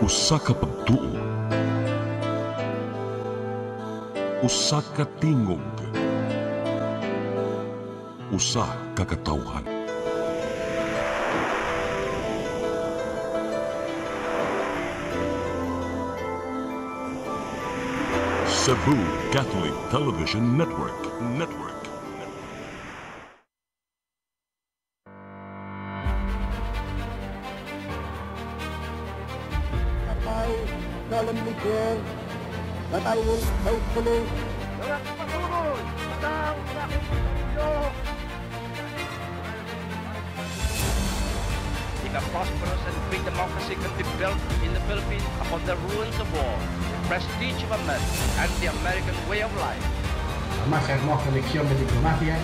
Usa ka pagtuo, usa ka tingog, usa ka katawhan. Cebu Catholic Television Network. I solemnly swear that I will faithfully A prosperous and free democracy could be built in the Philippines upon the ruins of war, prestige of America, and the American way of life. La más hermosa lección de diplomacia.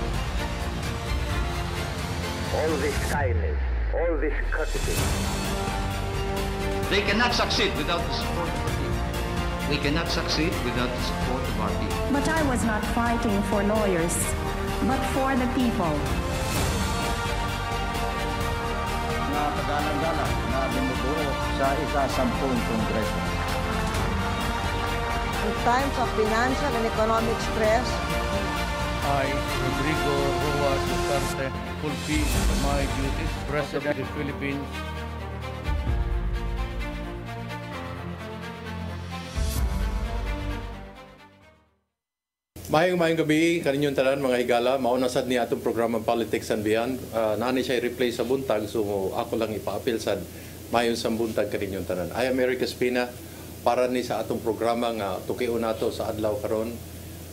All this kindness, all this courtesy. They cannot succeed without the support of our people. We cannot succeed without the support of our people. But I was not fighting for lawyers, but for the people. Na kagalang-galang na bumubuo sa ika-10 Kongreso. In times of financial and economic stress, I, Rodrigo Roa Duterte, fulfill my duties as President of the Philippines. Mayong gabi kaninyong tanan mga higala, mauna sad ni atong programa Politics and Beyond. Nani siya i-replay sa buntag, so ako lang ipa-appeal sad mayon sa buntag kaninyong tanan. I am Eric Espina para ni sa atong programa nga tukion nato sa adlaw karon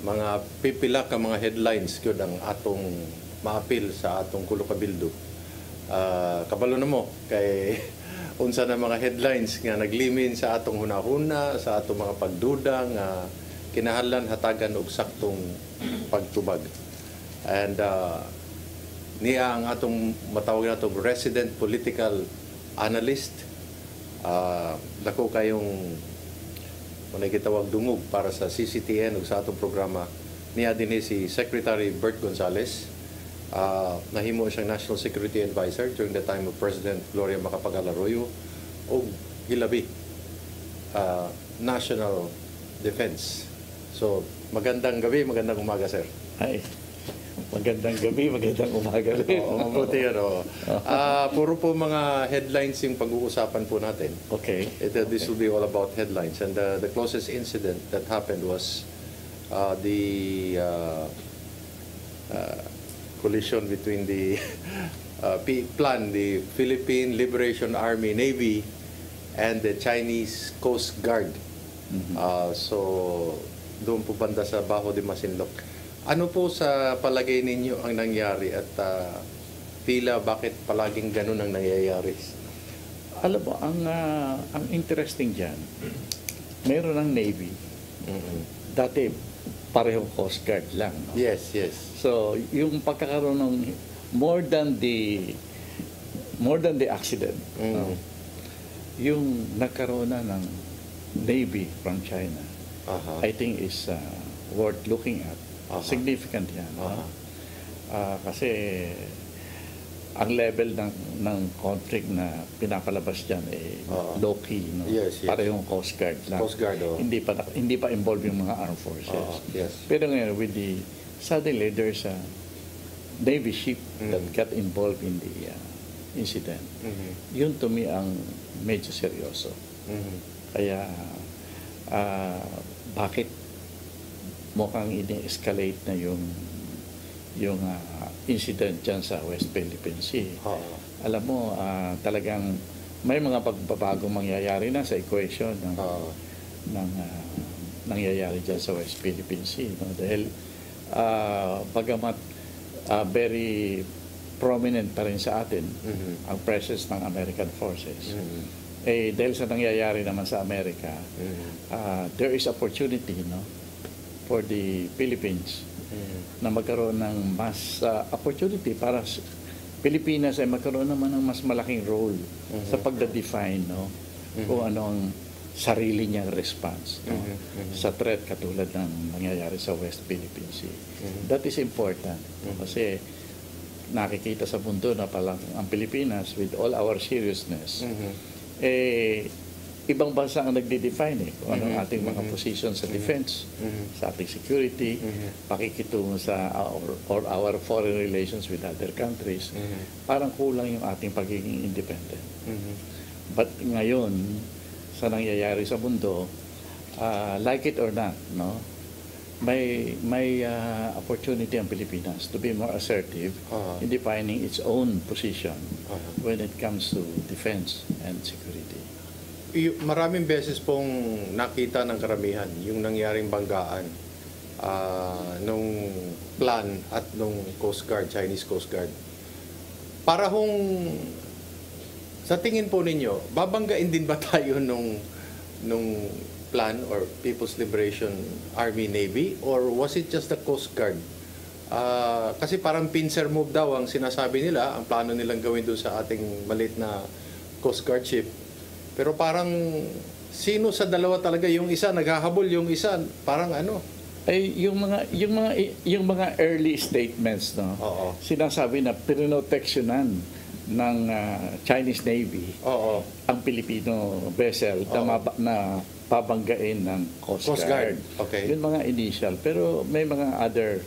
mga pipila ka mga headlines gyud ang atong ma-appeal sa atong kulo ka bildo. Kabalo na mo kay unsa na mga headlines nga naglimin sa atong hunahuna, sa atong mga pagduda nga kinahanglan hatagan og saktong pagtubag. And niya ang atong matawag natong resident political analyst. Dako kayong manay gitawag dungog para sa CCTN ug sa atong programa. Niya dinhi si Secretary Bert Gonzales. Nahimo siyang National Security Advisor during the time of President Gloria Macapagal-Arroyo ug hilabi National Defense. So, magandang gabi, magandang umaga, sir. Ay, magandang gabi, magandang umaga rin. Oo, mabuti yan. Puro po mga headlines yung pag-uusapan po natin. Okay. This will be all about headlines. And the closest incident that happened was the collision between the the Philippine Liberation Army Navy and the Chinese Coast Guard. So, doon po banda sa Bajo de Masinloc. Ano po sa palagay ninyo ang nangyari at bakit palaging ganun ang nangyayari? Alam mo, ang interesting dyan, meron ng Navy. Dati, parehong Coast Guard lang. No? Yes. So, yung pagkakaroon ng more than the accident, no? Yung nagkaroon na ng Navy from China, I think is worth looking at. Significant yan. Kasi ang level ng conflict na pinapalabas dyan low-key. No? Yes. Parehong Coast Guard lang. Coast Guard, Hindi pa involved yung mga armed forces. Yes. Pero ngayon, suddenly there's a Navy ship that got involved in the incident. Yun to me ang medyo seryoso. Kaya bakit mukhang ini-escalate na yung incident dyan sa West Philippine Sea. Alam mo, talagang may mga pagbabagong mangyayari na sa equation ng nangyayari dyan sa West Philippine Sea. No? Dahil bagamat very prominent pa rin sa atin ang presence ng American forces. Dahil sa nangyayari naman sa Amerika, there is opportunity, no, for the Philippines na magkaroon ng mas opportunity para Pilipinas ay magkaroon naman ng mas malaking role sa pagda-define, no, kung anong sarili niyang response, no, sa threat katulad ng nangyayari sa West Philippine Sea. That is important kasi nakikita sa mundo na palang ang Pilipinas with all our seriousness ibang bansa ang nagde-define kung ano ang ating mga position sa defense, sa ating security, pakikitungo sa our foreign relations with other countries. Parang kulang yung ating pagiging independent. But ngayon, sa nangyayari sa mundo, like it or not, no, may opportunity ang Pilipinas to be more assertive in defining its own position when it comes to defense and security. Maraming beses pong nakita ng karamihan yung nangyaring banggaan nung plan at nung Coast Guard, Chinese Coast Guard. Para hong sa tingin po ninyo, babanggain din ba tayo nung plan or People's Liberation Army Navy, or was it just the Coast Guard? Kasi parang pincer move daw ang sinasabi nila, ang plano nilang gawin doon sa ating maliit na Coast Guard ship. Pero parang sino sa dalawa talaga, yung isa naghahabol, yung isa parang ano? Ay yung mga early statements, no. Sinasabi na prinoteksyonan ng Chinese Navy ang Filipino vessel na pabanggain ng Coast Guard. Okay. Yun mga initial. Pero may mga other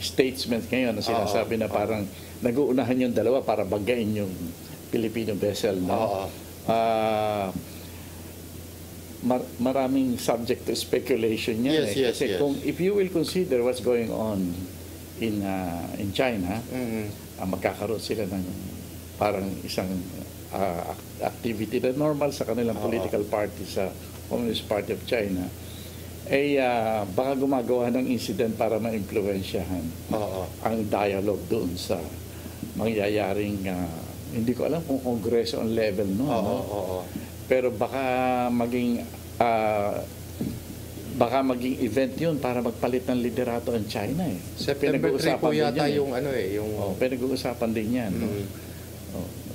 statements ngayon na sinasabi na parang nag-uunahan yung dalawa para banggain yung Filipino vessel. No? Maraming subject to speculation yan. Kasi kung if you will consider what's going on in China, magkakaroon sila ng parang isang activity na normal sa kanilang political party, sa Communist Party of China, ay baka gumagawa ng incident para ma-impluwensyahan ang dialogue doon sa mangyayaring hindi ko alam kung kongreso ang level pero baka maging event yun para magpalit ng liderato ang China September 3 po yata yung pinag-uusapan din yan.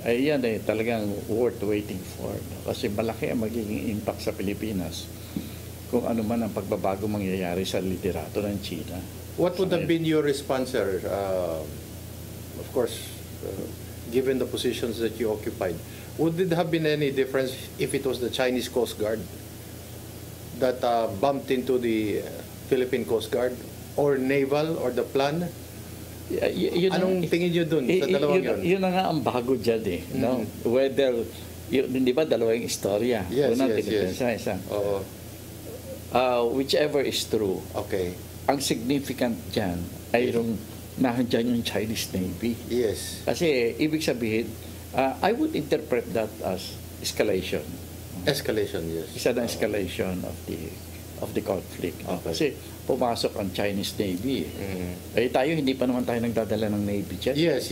Ay yan talagang worth waiting for. Kasi malaki ang magiging impact sa Pilipinas kung ano man ang pagbabago mangyayari sa liderato ng China. What would have been your response, sir? Of course, given the positions that you occupied, would it have been any difference if it was the Chinese Coast Guard that bumped into the Philippine Coast Guard, or naval, or the plan? Anong tingin nyo dun sa dalawang yun? Yun na nga ang bago dyan no? Whether, hindi ba dalawang istorya? Yes. Isa. Whichever is true, ang significant dyan ay nandiyan yung Chinese Navy. Yes. Kasi ibig sabihin, I would interpret that as escalation. Escalation, yes. Isa na escalation of the conflict. Kasi pumasok ang Chinese Navy. Tayo, hindi pa naman tayo nagdadala ng Navy jet. Yes.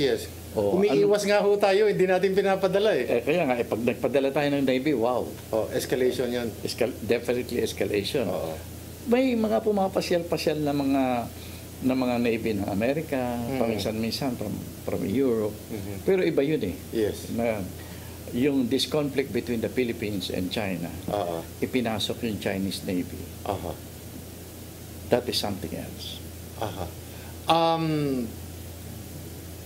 Umiiwas nga ho tayo, hindi natin pinapadala kaya nga, pag nagpadala tayo ng Navy, wow. Escalation yan. Definitely escalation. May mga pumapasyal-pasyal na mga Navy ng Amerika, paminsan-minsan from Europe. Pero iba yun Yes. Yung this conflict between the Philippines and China, ipinasok yung Chinese Navy. That is something else.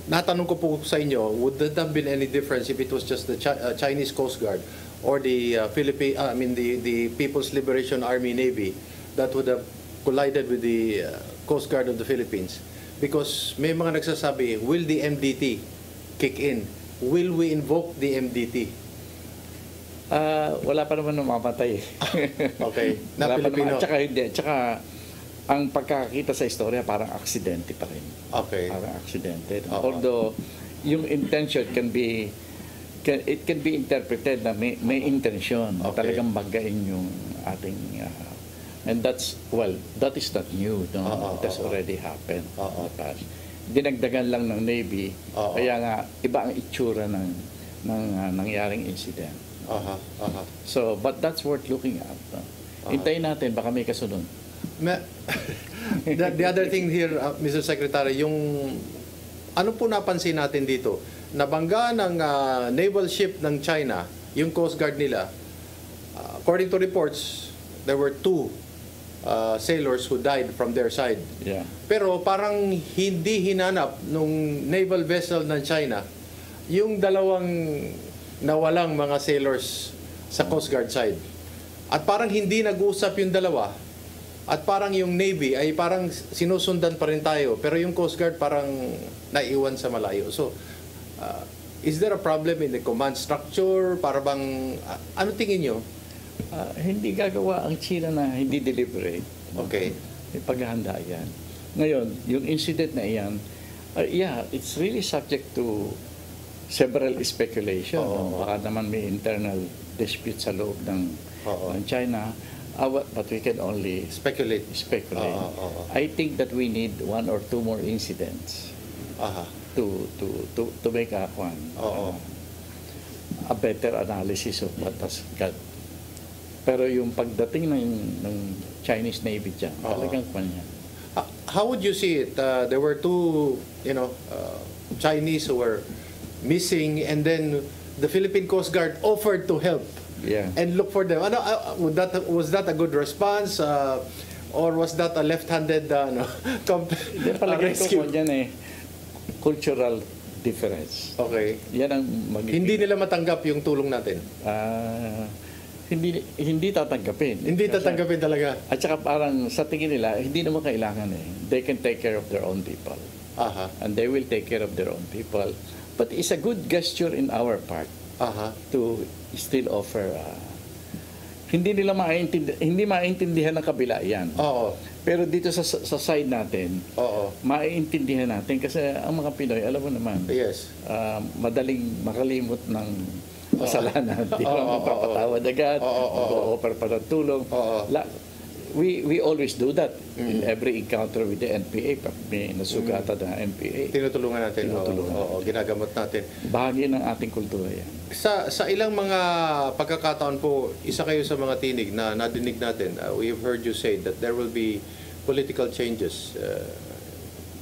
Natanong ko po sa inyo, would there have been any difference if it was just the Chinese Coast Guard or the the People's Liberation Army Navy that would have collided with the Coast Guard of the Philippines? Because may mga nagsasabi, will the MDT kick in? Will we invoke the MDT? Wala pa naman namamatay. Na Pilipino. Tsaka ang pagkakita sa istorya parang aksidente pa rin. Parang aksidente. Although yung intention can be interpreted na may intention na talagang banggain yung ating and that is not new. It has already happened in the past. Dinagdagan lang ng Navy, kaya nga iba ang itsura ng nangyaring incident. So, but that's worth looking at. Hintayin natin, baka may kasunod. The other thing here, Mr. Secretary, yung ano po napansin natin dito, nabangga ng naval ship ng China, yung Coast Guard nila, according to reports, there were 2 sailors who died from their side. Pero parang hindi hinanap nung naval vessel ng China yung dalawang nawalang mga sailors sa Coast Guard side. At parang hindi nag-uusap yung dalawa. At parang yung Navy ay parang sinusundan pa rin tayo. Pero yung Coast Guard parang naiwan sa malayo. So, is there a problem in the command structure? Para bang, ano tingin nyo? Hindi gagawa ang China na hindi deliberate. Okay. May paghahanda yan. Ngayon, yung incident na iyan, yeah, it's really subject to several speculation. Baka naman may internal dispute sa loob ng China. But we can only speculate. I think that we need 1 or 2 more incidents to make a better analysis of what has got. Pero yung pagdating ng Chinese Navy dyan, talagang kanya. How would you see it? There were 2, Chinese who were missing, and then the Philippine Coast Guard offered to help. Yeah. And look for them. Was that a good response? Or was that a left-handed rescue? Cultural difference. Okay. Yan ang hindi nila matanggap yung tulong natin? Hindi tatanggapin. Hindi tatanggapin talaga. At saka parang sa tingin nila, hindi naman kailangan eh. They can take care of their own people. And they will take care of their own people. But it's a good gesture in our part to still offer. Hindi maintindihan ng kabila yan. Pero dito sa side natin, maiintindihan natin kasi ang mga Pinoy, alam mo naman, madaling makalimot ng kasalanan. Di ba? Magpapatawad agad, mag-offer pa ng tulong. We always do that in every encounter with the NPA. Pag may nasugatan na NPA. Tinutulungan natin. Ginagamot natin. Bahagi ng ating kultura yan. Sa ilang mga pagkakataon po, isa kayo sa mga tinig na nadinig natin. We have heard you say that there will be political changes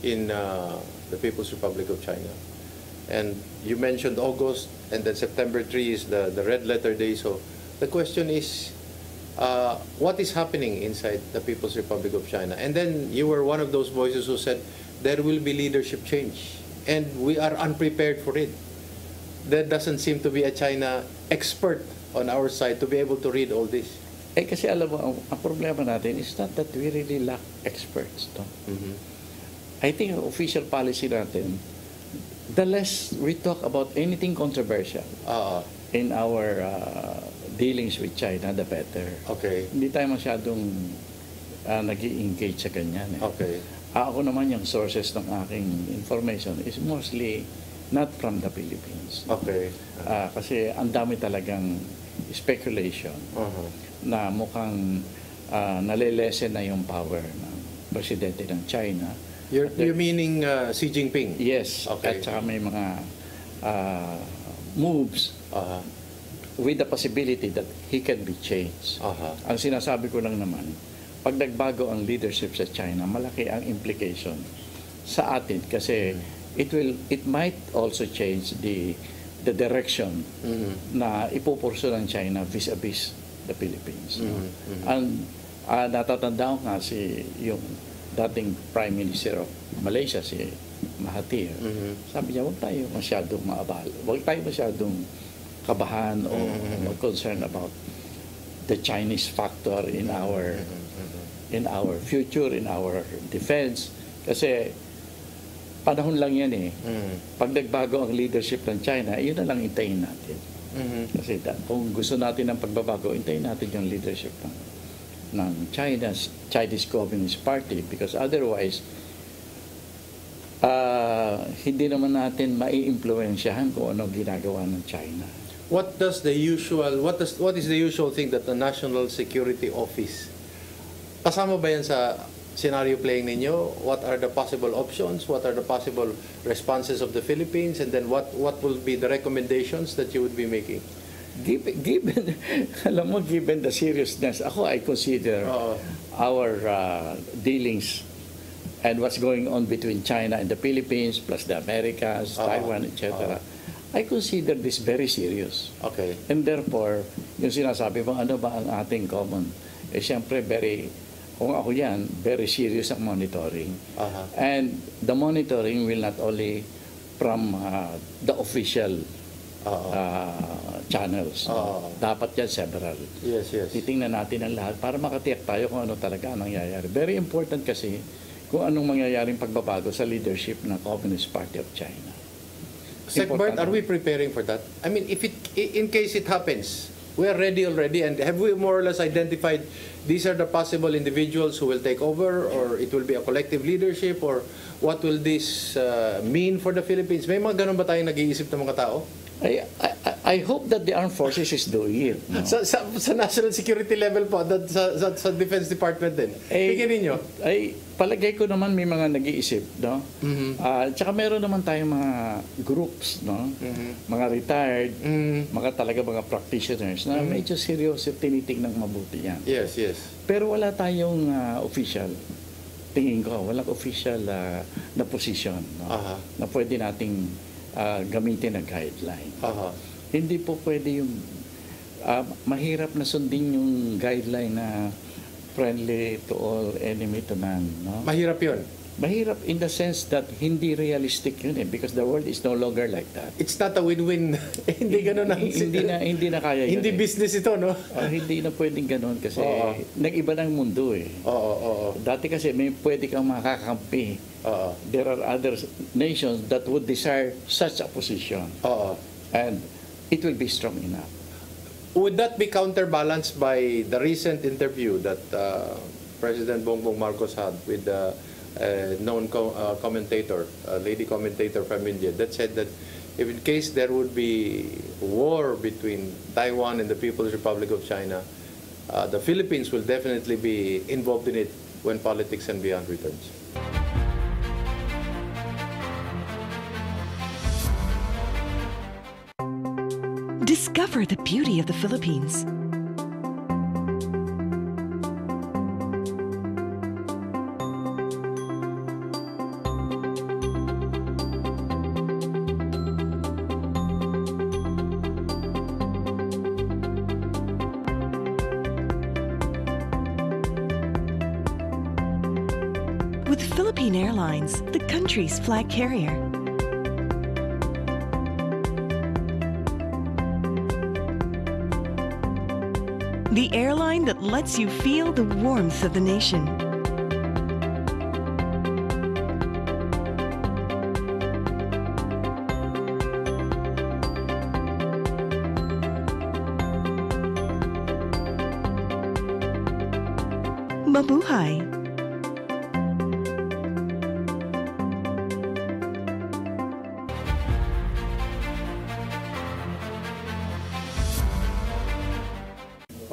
in the People's Republic of China. And you mentioned August, and then September 3 is the red letter day. So the question is, what is happening inside the People's Republic of China? And then you were one of those voices who said there will be leadership change, and we are unprepared for it. There doesn't seem to be a China expert on our side to be able to read all this. Kasi alam mo, ang problema natin is not that we really lack experts. No? I think ang official policy natin, the less we talk about anything controversial in our dealings with China, the better. Okay. Hindi tayo masyadong nag-i-engage sa ganyan. Okay. Ako naman yung sources ng aking information is mostly not from the Philippines. Okay. Kasi ang dami talagang speculation na mukhang nalilesen na yung power ng presidente ng China. You're meaning Xi Jinping? Yes. Okay. At saka may mga moves with the possibility that he can be changed. Ang sinasabi ko lang naman, pag nagbago ang leadership sa China, malaki ang implication sa atin kasi it might also change the direction na ipupurso ng China vis-a-vis the Philippines. Ang natatandaan ko nga yung dating Prime Minister of Malaysia, si Mahathir, sabi niya, huwag tayo masyadong maabala, huwag tayo masyadong kabahan o concern about the Chinese factor in our future, in our defense. Kasi panahon lang yan eh. Pag nagbago ang leadership ng China, yun na lang intayin natin. Kasi kung gusto natin ng pagbabago, intayin natin yung leadership ng Chinese Communist Party, because otherwise hindi naman natin mai-impluwensyahan kung ano ginagawa ng China. What is the usual thing that the National Security Office, kasama ba yan sa scenario playing ninyo? What are the possible options? What are the possible responses of the Philippines? And then what will be the recommendations that you would be making? Given the seriousness, I consider our dealings and what's going on between China and the Philippines, plus the Americas, Taiwan, etc. I consider this very serious. Okay. And therefore, yung sinasabi mo, ano ba ang ating common? Siyempre, kung ako yan, very serious ang monitoring. And the monitoring will not only from the official channels. No? Dapat yan several. Yes. Titingnan natin ang lahat para makatiyak tayo kung ano talaga ang nangyayari. Very important kasi kung anong mangyayaring pagbabago sa leadership ng Communist Party of China. Sec Bart, are we preparing for that? I mean, in case it happens, we are ready already, and have we more or less identified these are the possible individuals who will take over, or it will be a collective leadership, or what will this mean for the Philippines? May mga ganun ba tayong nag-iisip ng mga tao? I hope that the armed forces is doing it. No? Sa national security level po, sa Defense Department din. Tingin ninyo? Palagay ko naman may mga nag-iisip, no? Tsaka meron naman tayong mga groups, no? Mga retired, mga practitioners na medyo seryoso tinitingnan mabuti yan. Yes. Pero wala tayong official, tingin ko, walang official na position, no? Na pwede nating gamitin na guideline. Hindi po pwede yung mahirap na sundin yung guideline na friendly to all, enemy to none. No? Mahirap yun? Mahirap in the sense that hindi realistic yun because the world is no longer like that. It's not a win-win. Hindi ganun hindi na kaya yun. Hindi business ito, no? Hindi na pwedeng ganun kasi nag-iba ng mundo eh. Dati kasi may pwede kang makakampi. There are other nations that would desire such a position. And it will be strong enough. Would that be counterbalanced by the recent interview that President Bongbong Marcos had with the known commentator, lady commentator from India, that said that if in case there would be war between Taiwan and the People's Republic of China, the Philippines will definitely be involved in it when Politics and Beyond returns. Discover the beauty of the Philippines. With Philippine Airlines, the country's flag carrier. The airline that lets you feel the warmth of the nation. Mabuhay!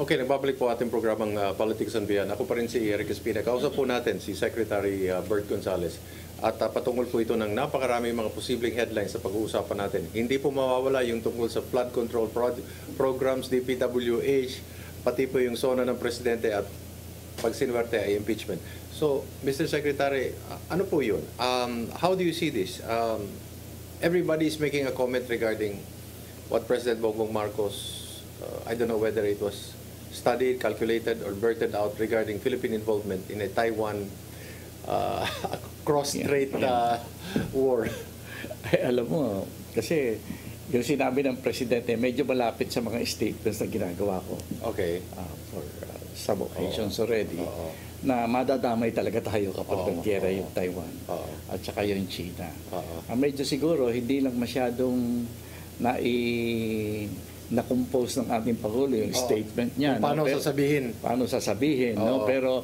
Okay, nagbabalik po ating programang Politics and Beyond. Ako pa rin si Eric Espina. Kausap po natin si Secretary Bert Gonzales. At patungkol po ito ng napakaraming mga posibleng headlines sa pag-uusapan natin. Hindi po mawawala yung tungkol sa flood control programs, DPWH, pati po yung zona ng Presidente at pag sinuwerte ay impeachment. So, Mr. Secretary, ano po yun? How do you see this? Everybody is making a comment regarding what President Bongbong Marcos, I don't know whether it was studied, calculated, or blurted out regarding Philippine involvement in a Taiwan cross-strait war. Ay, alam mo, kasi yung sinabi ng Presidente, medyo malapit sa mga statements na ginagawa ko. Okay. For some occasions already, na madadamay talaga tayo kapag nagyera yung Taiwan at saka yung China. Medyo siguro, hindi lang masyadong na-compose ng ating Pangulo yung statement niya. Paano sasabihin? Paano sasabihin, no? Pero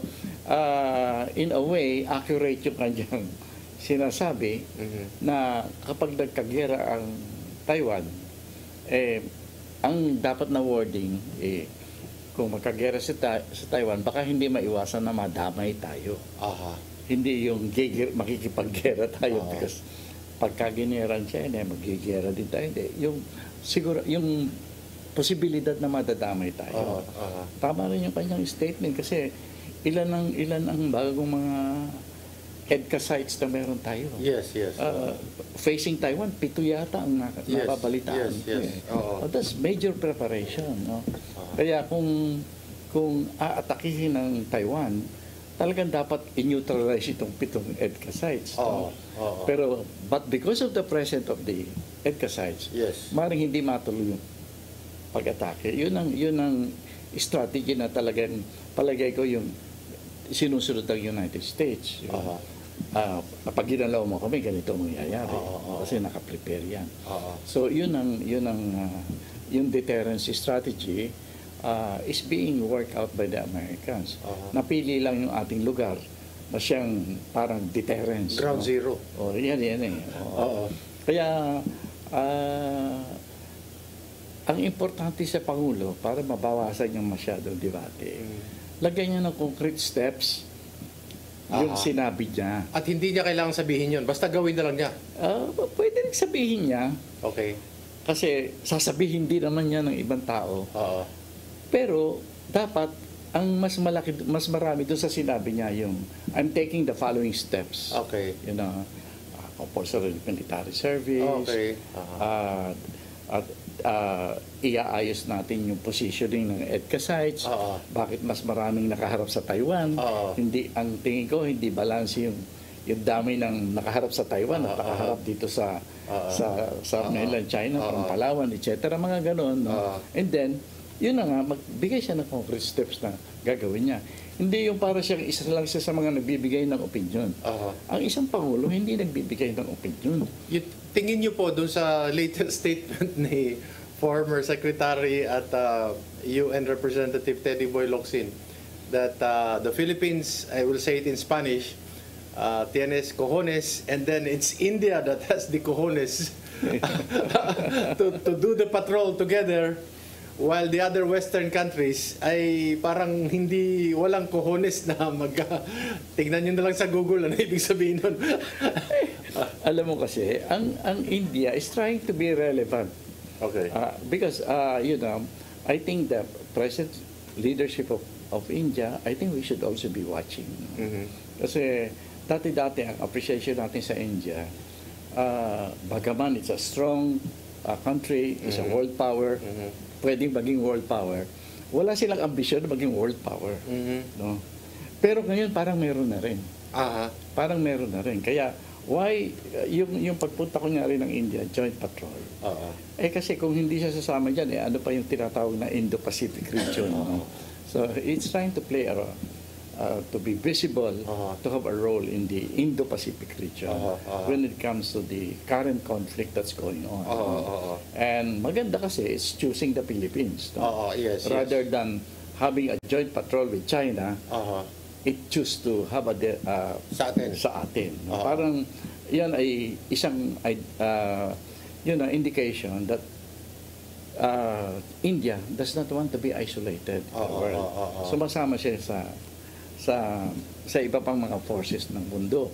in a way, accurate yung kanyang sinasabi na kapag nagkagera ang Taiwan, ang dapat na wording, kung magkagera sa Taiwan, baka hindi maiwasan na madamay tayo. Hindi yung makikipaggera tayo because pagka gineran China, magigera din tayo. Hindi. Siguro, yung posibilidad na madadamay tayo. Tama rin yung kanyang statement kasi ilan ang bagong mga EDCA sites na meron tayo. Yes. Facing Taiwan, 7 yata ang napabalitaan. Yes. That's major preparation. No? Kaya kung aatakihin ng Taiwan, talagang dapat i-neutralize itong 7 EDCA sites. But because of the presence of the EDCA sites, maaaring hindi matuloy yung pag-atake. Yun ang strategy na talagang palagay ko yung sinusunod ng United States. Pag ginalaw mo kami, ganito ang mangyayari. Kasi nakaprepare yan. So yun ang yung deterrence strategy is being worked out by the Americans. Napili lang yung ating lugar na siyang parang deterrence. Ground zero. Yan eh. Kaya ang importante sa Pangulo para mabawasan yung masyadong debate, lagyan niya ng concrete steps yung sinabi niya. At hindi niya kailangang sabihin yun. Basta gawin na lang niya. Pwede rin sabihin niya. Okay. Kasi sasabihin din naman niya ng ibang tao. Pero dapat ang mas marami doon sa sinabi niya yung I'm taking the following steps. Okay. You know, compulsory military service. Okay. At iaayos natin yung positioning ng EDCA sites. Bakit mas maraming nakaharap sa Taiwan? Hindi, ang tingin ko hindi balance yung dami ng nakaharap sa Taiwan at nakaharap dito sa mainland China, from Palawan, etc. Mga ganoon. No? And then, yun na nga, magbigay siya ng concrete steps na gagawin niya. Hindi yung para siyang isa lang siya sa mga nagbibigay ng opinion. Ang isang Pangulo hindi nagbibigay ng opinion. Tingin niyo po dun sa latest statement ni former Secretary at UN Representative Teddy Boy Locsin that the Philippines, I will say it in Spanish, tienes cojones, and then it's India that has the cojones to do the patrol together, while the other Western countries ay parang walang cojones na tignan nyo na lang sa Google ano ibig sabihin nun. Alam mo kasi, ang India is trying to be relevant. Okay. Because, you know, I think the present leadership of India, I think we should also be watching. Kasi dati-dati ang appreciation natin sa India, bagaman it's a strong country, it's a world power, pwedeng maging world power, wala silang ambisyon na maging world power. No? Pero ngayon parang meron na rin. Parang meron na rin. Kaya why yung pagpunta ko nga rin ng India, joint patrol. Kasi kung hindi siya sasama dyan, ano pa yung tinatawag na Indo-Pacific region. No? So it's trying to play to be visible, to have a role in the Indo-Pacific region when it comes to the current conflict that's going on. And maganda kasi it's choosing the Philippines. No? Rather than having a joint patrol with China, it choose to have sa atin. No? Parang yan ay isang indication that India does not want to be isolated in the world. Sumasama siya sa iba pang mga forces ng mundo.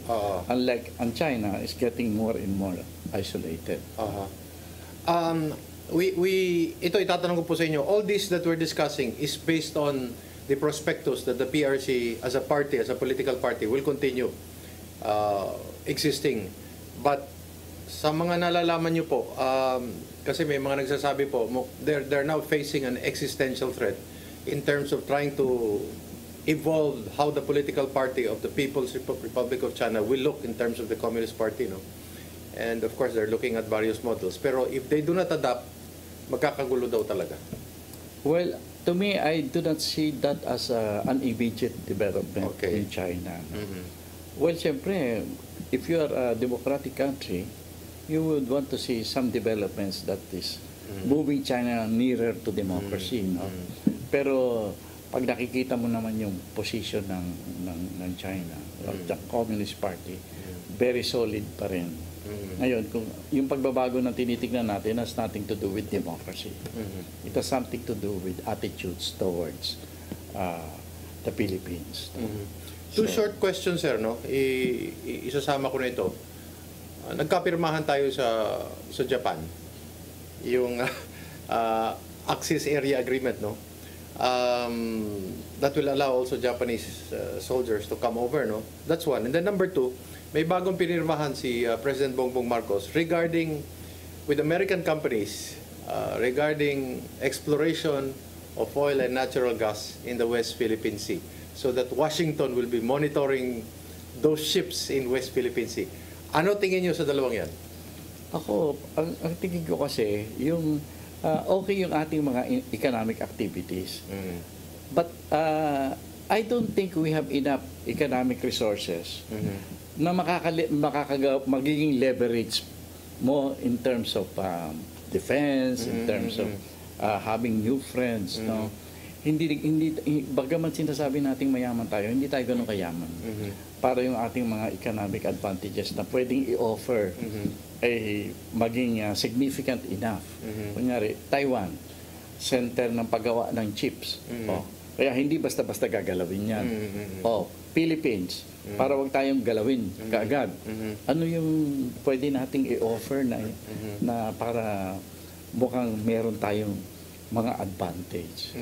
Unlike ang China is getting more and more isolated. Ito itatanong ko po sa inyo, all this that we're discussing is based on the prospectus that the PRC as a party, as a political party, will continue existing. But sa mga nalalaman nyo po, kasi may mga nagsasabi po, they're now facing an existential threat in terms of trying to evolve how the political party of the People's Republic of China will look in terms of the Communist Party, no? And of course, they're looking at various models. Pero if they do not adapt, magkakagulo daw talaga. Well, to me, I do not see that as an immediate development in China. Well, siyempre, if you are a democratic country, you would want to see some developments that is moving China nearer to democracy. No? Pero pag nakikita mo naman yung position ng China, the Communist Party, very solid pa rin. Ngayon, kung yung pagbabago na tinitignan natin has nothing to do with democracy. It has something to do with attitudes towards the Philippines. Two short questions, sir. No? Isasama ko na ito. Nagkapirmahan tayo sa Japan. Yung Axis Area Agreement, no? That will allow also Japanese soldiers to come over, no? That's one. And then number two, may bagong pinirmahan si President Bongbong Marcos regarding with American companies regarding exploration of oil and natural gas in the West Philippine Sea, so that Washington will be monitoring those ships in West Philippine Sea. Ano tingin niyo sa dalawang yan? Ako, ang tingin ko kasi, yung okay yung ating mga economic activities. But I don't think we have enough economic resources na magiging leverage mo in terms of defense, in terms of having new friends, no? Hindi bagaman sinasabi nating mayaman tayo, hindi tayo ganoon kayaman. Para yung ating mga economic advantages na pwedeng i-offer ay maging significant enough. Kunyari, Taiwan, center ng paggawa ng chips. Kaya hindi basta-basta gagalawin yan. Philippines, para wag tayong galawin kaagad. Ano yung pwede nating i-offer na para mukhang meron tayong mga advantage.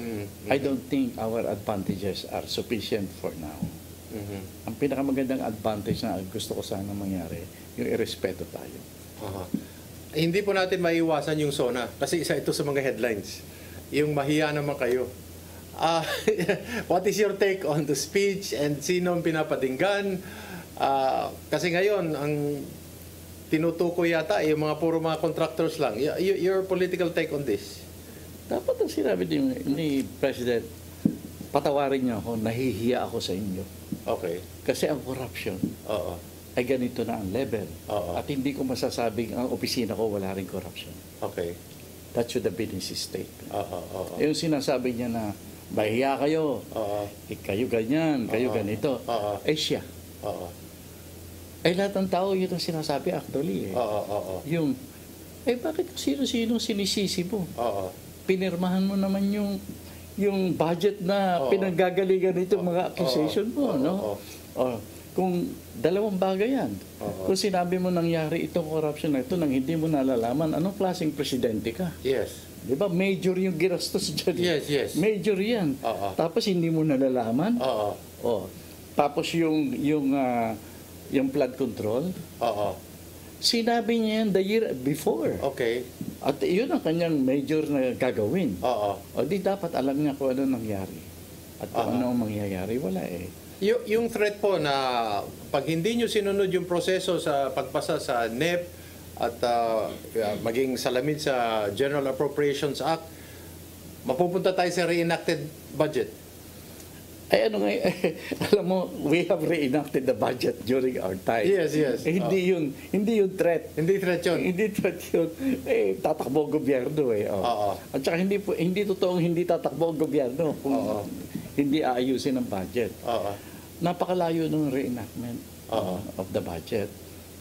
I don't think our advantages are sufficient for now. Ang pinakamagandang advantage na gusto ko sana mangyari, yung irespeto tayo. Hindi po natin maiwasan yung SONA kasi isa ito sa mga headlines. Yung mahiya naman kayo. What is your take on the speech and sino ang pinapatinggan? Kasi ngayon, ang tinutukoy yata yung mga puro mga contractors lang. Your political take on this? Dapat ang sinabi ni President, patawarin niyo ako, nahihiya ako sa inyo. Okay. Kasi ang corruption ay ganito na ang level. At hindi ko masasabing ang opisina ko wala rin corruption. Okay. That should have been his statement. Yung sinasabi niya na, mahihiya kayo, kayo ganyan, kayo ganito. Siya. Lahat ng tao yun ang sinasabi actually. Yung, bakit sino-sino sinisisi mo? Pinirmahan mo naman yung budget na pinanggagalingan nitong mga accusation mo, no? Kung dalawang bagay yan. Kung sinabi mo nangyari itong corruption na ito nang hindi mo nalalaman, anong klaseng presidente ka? Yes. Di ba? Major yung ginastos dyan. Yes. Major yan. Tapos hindi mo nalalaman. Tapos yung flood control. Sinabi niya yan the year before. Okay. At yun ang kanyang major na gagawin. O di dapat alam niya kung ano nangyari. At kung ano ang mangyayari, wala eh. Yung threat po na pag hindi nyo sinunod yung proseso sa pagpasa sa NEP at maging salamin sa General Appropriations Act, mapupunta tayo sa reenacted budget. Ano nga, alam mo, we have reenacted the budget during our time. Yes. Hindi yun threat. Hindi threat yun. Hindi threat yun. Tatakbo ang gobyerno eh. At saka hindi totoong hindi tatakbo ang gobyerno kung hindi aayusin ang budget. Napakalayo ng reenactment of the budget.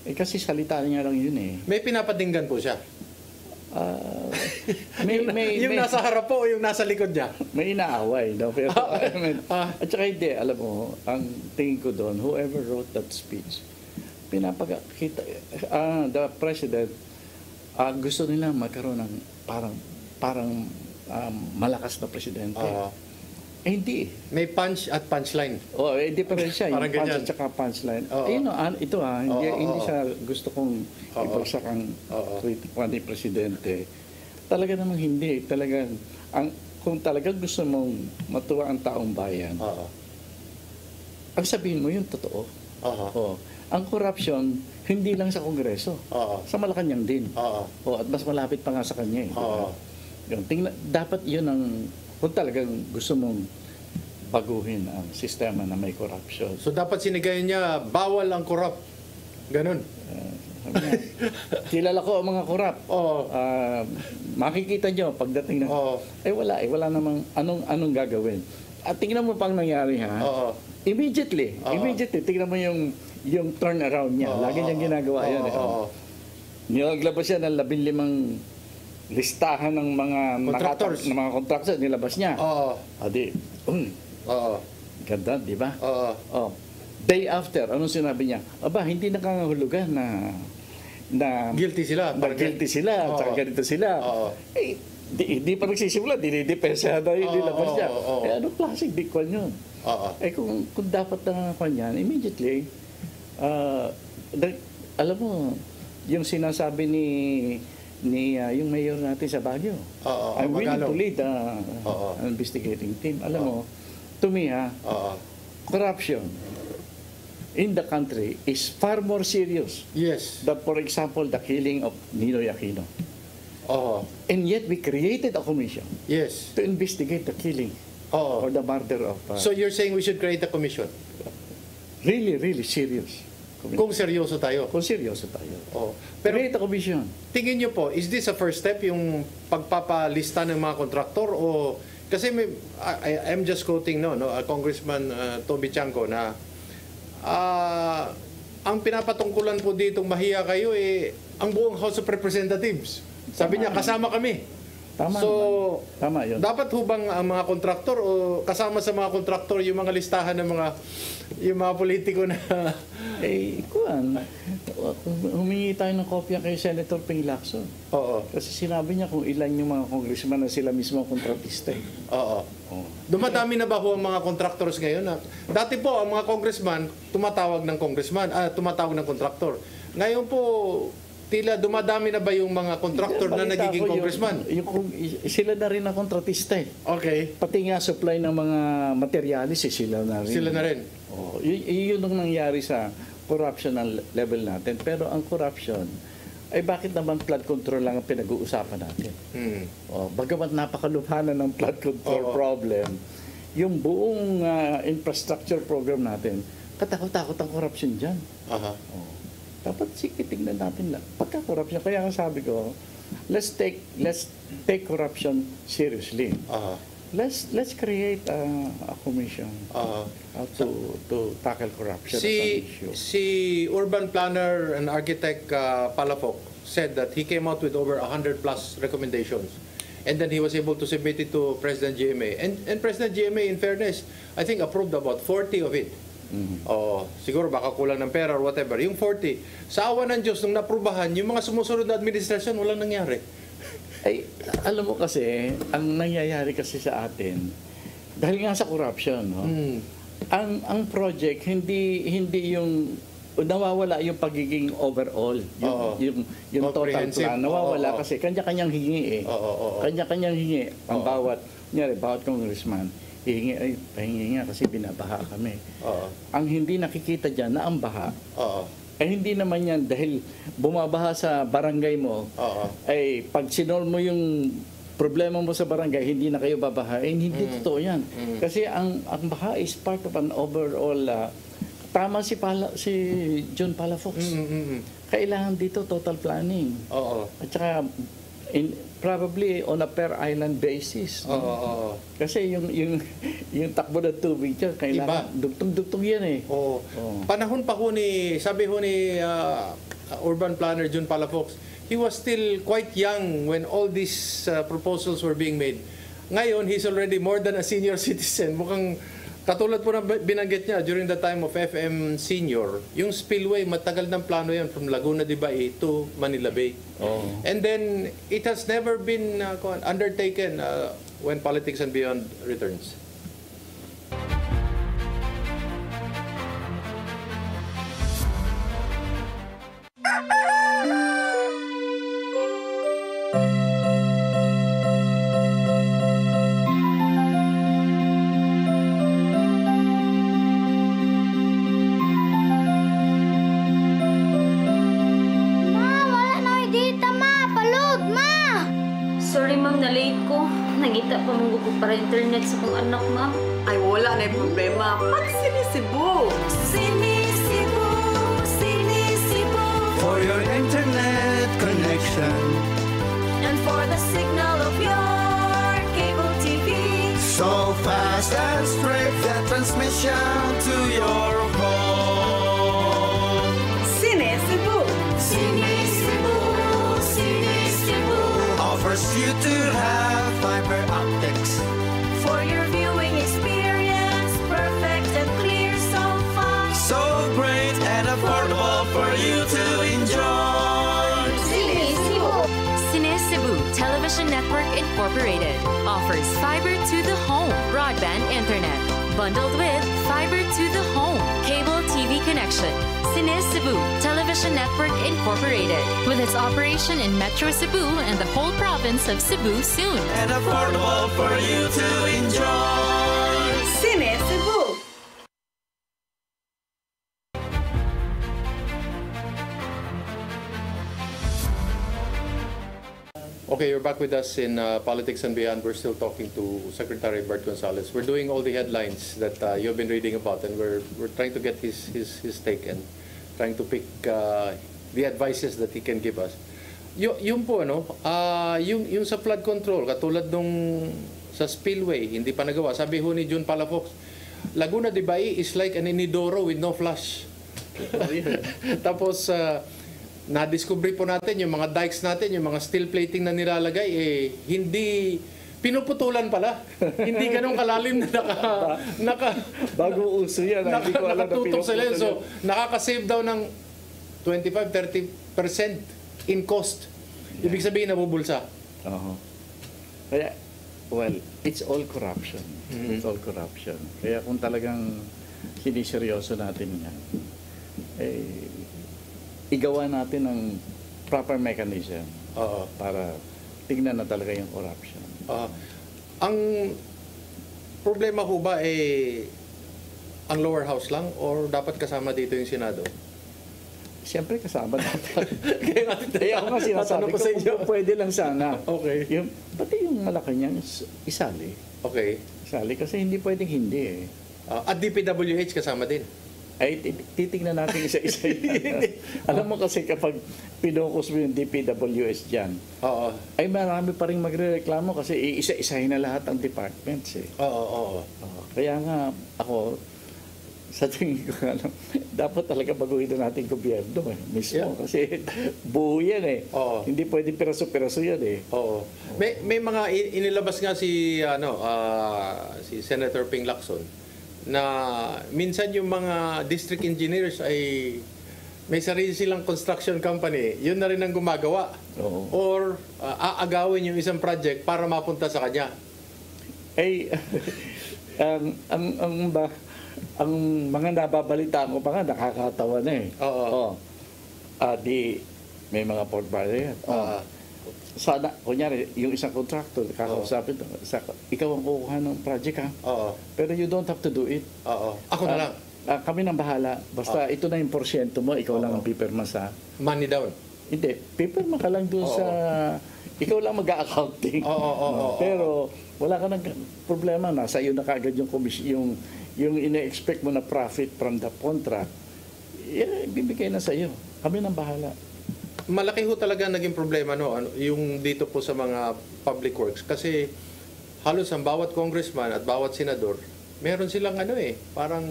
Kasi salita niya lang yun eh. May pinapatinggan po siya. Yung nasa harap po o yung nasa likod niya? May inaaway. No? Pero, at saka hindi, alam mo, ang tingin ko doon, whoever wrote that speech, pinapakita, the president, gusto nila magkaroon ng parang malakas na presidente. Hindi. May punch at punchline. Different siya. Yung punch at saka punchline. Ito hindi siya gusto kong ibagsak ang ni presidente. Talaga namang hindi. Talagang, kung talagang gusto mong matuwa ang taong bayan, ang sabihin mo yung totoo. Ang corruption, hindi lang sa Kongreso. Sa Malacanang din. At mas malapit pa nga sa kanya. Dapat yun ang kung talagang gusto mong baguhin ang sistema na may corruption. So dapat sinigayan niya, bawal ang corrupt. Ganun. Kilala ko ang mga corrupt. Makikita nyo pagdating na. Wala namang anong gagawin. At tingnan mo pang nangyari ha. Immediately, tingnan mo yung turnaround niya. Lagi niyang ginagawa yan. Nilaglabas siya ng 15 listahan ng mga contractors nilabas niya. Ganda, di ba? Day after, anong sinabi niya? Hindi nakangahulugan na guilty sila. Guilty sila, at ganito sila. Di pa nagsisimula, dinidepensa na yung nilabas niya. Anong klaseng dikwan yun? Kung dapat na kanyan, immediately, alam mo, yung sinasabi ni yung mayor natin sa Baguio. I'm willing to lead an investigating team. Alam mo, to me corruption in the country is far more serious than, for example, the killing of Ninoy Aquino. And yet we created a commission Yes. to investigate the killing or the murder of... So you're saying we should create a commission? really, really serious. Kung seryoso tayo. Kung seryoso tayo. Pero create a commission. Tingin nyo po, is this a first step, yung pagpapalista ng mga kontraktor? O kasi I'm just quoting Congressman Toby Chanco na ang pinapatungkulan po ditong mahiya kayo ang buong House of Representatives. Sabi niya, kasama kami. Tama yun. Dapat hubang ang mga kontraktor o kasama sa mga kontraktor yung mga listahan ng yung mga politiko na... humingi tayo ng kopya kay Senator Ping Lacson. Kasi sinabi niya kung ilan yung mga congressman na sila mismo ang kontratista. Dumadami na ba ho ang mga contractors ngayon? Dati po, ang mga congressman, tumatawag ng kontraktor. Ngayon po, tila dumadami na ba yung mga contractor na nagiging congressman? Sila na rin ang kontratista. Okay. Pati nga supply ng mga materialis, sila na rin. Sila na rin. Yun ang nangyari sa corruption level natin. Pero ang corruption, ay bakit naman flood control lang ang pinag-uusapan natin? Bagamat napakaluphanan ng flood control problem, yung buong infrastructure program natin, katakot-takot ang corruption dyan. Dapat tingnan natin lang. Pagka-corruption, kaya ang sabi ko, let's take corruption seriously. Let's create a commission to tackle corruption as an issue. Si urban planner and architect Palafoc said that he came out with over 100 plus recommendations. And then he was able to submit it to President GMA. And President GMA, in fairness, I think approved about 40 of it. Siguro baka kulang ng pera or whatever. Yung 40, sa awa ng Diyos, nung naprubahan, yung mga sumusunod na administrasyon, walang nangyari. Alam mo kasi, ang nangyayari kasi sa atin, dahil nga sa corruption, ang project, hindi yung nawawala yung pagiging overall, yung total plan. Nawawala kasi kanya-kanyang hingi Kanya-kanyang hingi ang bawat congressman. Pahingi nga kasi binabaha kami. Ang hindi nakikita dyan na ang baha, hindi naman yan dahil bumabaha sa barangay mo, pag sinol mo yung problema mo sa barangay, hindi na kayo babahain. Hindi totoo yan. Kasi ang baha is part of an overall... tama si John Palafox. Kailangan dito total planning. At saka probably on a per island basis. Kasi yung takbo ng tubig dyan, kailangan dugtong-dugtong yan Panahon pa ho sabi ho ni urban planner John Palafox, he was still quite young when all these proposals were being made. Ngayon, he's already more than a senior citizen. Mukhang katulad po na binanggit niya during the time of FM Senior, yung spillway, matagal ng plano yan from Laguna de Bay to Manila Bay. And then, it has never been undertaken when Politics and Beyond returns. Para internet sa kong anak, ma'am. Ay, wala na yung problema. Pag Sinisibu! Sinisibu! Sinisibu! For your internet connection. And for the signal of your cable TV. So fast and straight, the transmission to your home. Sinisibu! Sinisibu! Sinisibu! Offers you to have fiber optics. For your viewing experience, perfect and clear, so fine. So great and affordable for you to enjoy. Sinisibu! Sinisibu Television Network Incorporated offers fiber to the home broadband internet bundled with fiber to the home cable TV connection. Sinisibu Television Network Incorporated, with its operation in Metro Cebu and the whole province of Cebu soon. And affordable for you to enjoy. Sinisibu! Okay, you're back with us in Politics and Beyond. We're still talking to Secretary Bert Gonzales. We're doing all the headlines that you've been reading about, and we're trying to get his take and trying to pick the advices that he can give us. Yung po, ano, yung sa flood control, katulad nung sa spillway, hindi pa nagawa. Sabi ho ni June Palafox, Laguna de Bay is like an inidoro with no flush. Tapos, na-discover po natin yung mga dikes natin, yung mga steel plating na nilalagay, hindi pinuputulan pala. Hindi ganun kalalim na bago uso yan. Nakatutok sila. So, nakaka-save daw ng 25-30% in cost. Ibig sabihin, nabubulsa. Kaya, well, it's all corruption. It's all corruption. Kaya kung talagang siniseryoso natin yan, igawa natin ng proper mechanism para tignan na talaga yung corruption. Ang problema ho ba ang lower house lang or dapat kasama dito yung Senado? Siyempre kasama dapat. Kaya ako nga sinasabi ko, sa inyo, pwede lang sana. Okay. Pati yung Malacanang isali. Okay. Isali kasi hindi pwedeng hindi At DPWH kasama din? Ay, titignan natin isa-isa yan. Alam mo kasi kapag pinokus mo yung DPWS dyan, ay marami pa rin magre-reklamo kasi isa-isahin na lahat ang departments Kaya nga ako, sa tingin ko, dapat talaga baguhin na natin gobyerno mismo. Kasi buo yan Hindi pwede piraso-piraso yan May mga inilabas nga si Senator Ping Lacson na minsan yung mga district engineers ay may sarili silang construction company, yun na rin ang gumagawa. Or aagawin yung isang project para mapunta sa kanya. Ang mga nababalita ko pa nga nakakatawa na may mga port barrier. Sana, kunyari, yung isang contractor, kakausapin, ikaw ang kukuha ng project pero you don't have to do it. Ako na lang. Kami nang bahala. Basta ito na yung porsyento mo, ikaw lang ang pipirma sa... Money down? Hindi. Pipirma ka lang doon sa... Ikaw lang mag-accounting. Pero wala ka ng problema. Nasa iyo na kagad yung commission, yung ina-expect mo na profit from the contract. Bibigay na sa iyo. Kami nang bahala. Malaki ho talaga naging problema yung dito po sa mga public works kasi halos ang bawat congressman at bawat senador meron silang parang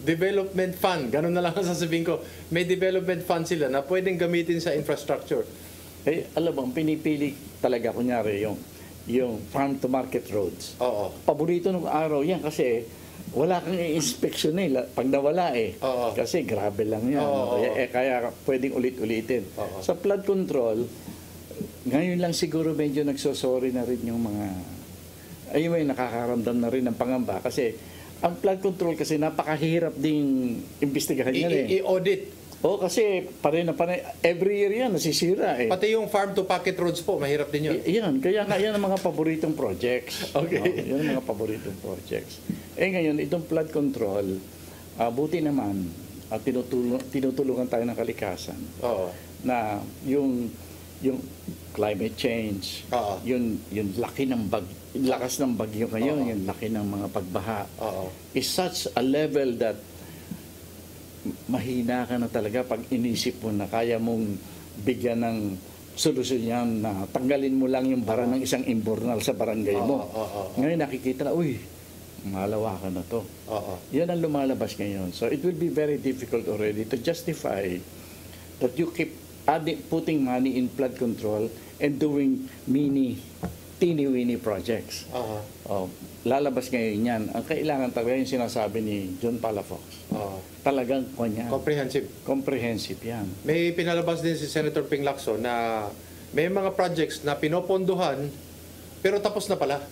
development fund, ganun na lang ang sasabihin ko, may development fund sila na pwedeng gamitin sa infrastructure. Alam mo, pinipili talaga kunyari yung farm to market roads. Paborito ng araw yan kasi wala kang i-inspection pag nawala kasi grabe lang yan. Kaya pwedeng ulit-ulitin. Sa flood control, ngayon lang siguro medyo nagsosorry na rin yung mga may nakakaramdam na rin ng pangamba kasi ang flood control kasi napakahirap ding imbestigahan yan I-audit. Kasi every year yan nasisira Pati yung farm to pocket roads po, mahirap din yun. Yan, kaya nga yan ang mga paboritong projects. Yan ang mga paboritong projects. Ngayon, itong flood control, buti naman, tinutulungan tayo ng kalikasan. Na yung climate change, yung laki ng lakas ng bagyo ngayon, yung laki ng mga pagbaha, is such a level that mahina ka na talaga pag inisip mo na kaya mong bigyan ng solusyon yan na tanggalin mo lang yung bara ng isang imbornal sa barangay mo. Ngayon nakikita na, malawakan na to. Yan ang lumalabas ngayon. So it will be very difficult already to justify that you keep putting money in flood control and doing teeny-weeny projects. Lalabas ngayon yan. Ang kailangan talaga yung sinasabi ni John Palafox. Talagang comprehensive yan. May pinalabas din si Senator Ping Lacson na may mga projects na pinopondohan pero tapos na pala.